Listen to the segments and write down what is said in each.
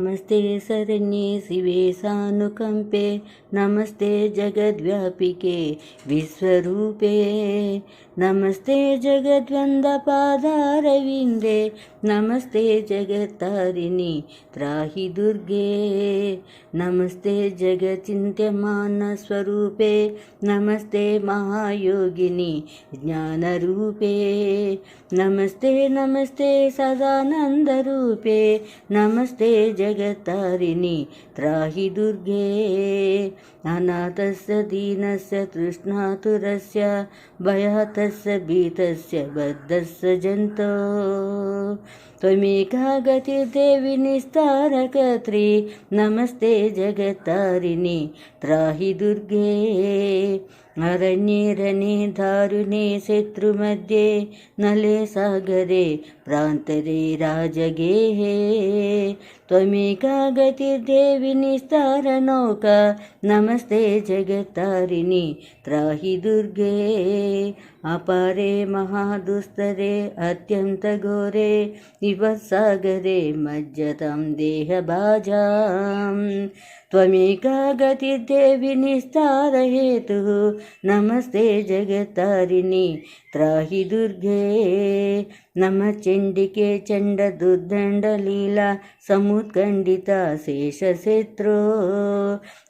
नमस्ते शरण्ये शिवे सानुकंपे, नमस्ते जगद्व्यापिके विश्वरूपे, नमस्ते जगद्वंदपादारविंदे, नमस्ते जगत्तारिणी त्राहि दुर्गे, नमस्ते जगच्चिन्त्यमानस्वरूपे, नमस्ते महायोगिनी ज्ञानरूपे, नमस्ते नमस्ते सदानन्दरूपे, नमस्ते जगत्तारिणी त्राहि दुर्गे, अनाथस्य दीनस्य तृष्णातुरस्य भयातस्य भीतस्य बद्धस्य जन्तो, त्वमेका गतिर्देवि निस्तारकर्त्री, नमस्ते जगत्तारिणी त्राहि दुर्गे, अरण्ये रणे दारुणे शत्रुमध्ये, नले सागरे प्रान्तरे राजगेहे, त्वमेका गतिर्देवि निस्तारनौका, नमस्ते जगत्तारिणी त्राहि दुर्गे, अपारे महादुस्तरे अत्यन्तघोरे विपत्सागरे मज्जतां देहभाजाम्, त्वमेका गतिर्देवि निस्तारहेतुः, नमस्ते जगत्तारिणी त्राहि दुर्गे, नमः चण्डिके चण्डदुर्दण्डलीला समुत्कण्डिता शेषशत्रो,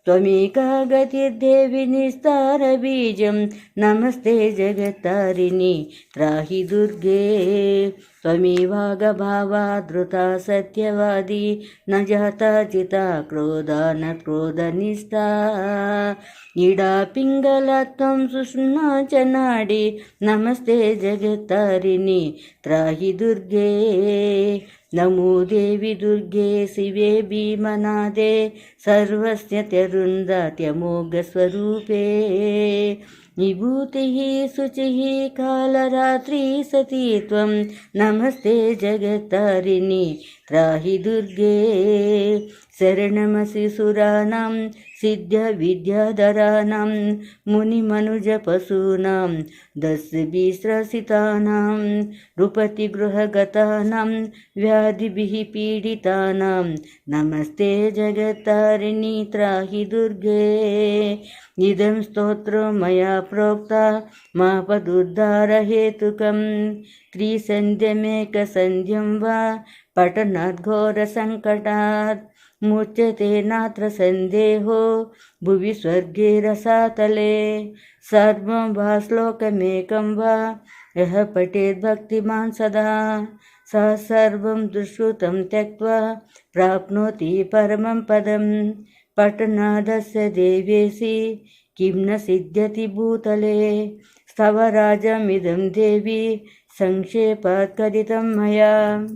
त्वमेका गतिर्देवि निस्तारबीजं, नमस्ते जगत्तारिणी त्राहि दुर्गे, त्वमेवागभावा धृता सत्यवादी, न जाता जिता क्रोधा न क्रोधनिष्ठा, इडा पिङ्गला त्वं सुषुम्ना च नाडी, नमस्ते जगत्तारिणी त्राहि दुर्गे, नमो देवि दुर्गे शिवे भीमनादे, सर्वस्य त्यरुन्दात्यमोघस्वरूपे, विभूतिः शुचिः कालरात्रि सती त्वं, नमस्ते जगत्तारिणी त्राहि दुर्गे, शरणमसि सुराणां सिद्धविद्याधराणां, मुनिमनुजपशूनां दस्युभिस्त्रसितानां, नृपतिगृहगतानां व्याधिभिः पीडितानां, नमस्ते जगत्तारिणी त्राहि दुर्गे, इदं स्तोत्रं मया प्रोक्ता मापदुद्धारहेतुकं, त्रिसन्ध्यमेकसन्ध्यं वा पठनात् घोरसङ्कटात्, मुच्यते नात्र सन्देहो भुवि स्वर्गे रसातले, सर्वं वा श्लोकमेकं वा यः पठेत् भक्तिमान् सदा, सः सर्वं दुष्कृतं त्यक्त्वा प्राप्नोति परमं पदम्, पठनादस्य देवेशि किं न सिद्ध्यति भूतले, स्तवराजमिदं देवी संक्षेपात् कथितं मया।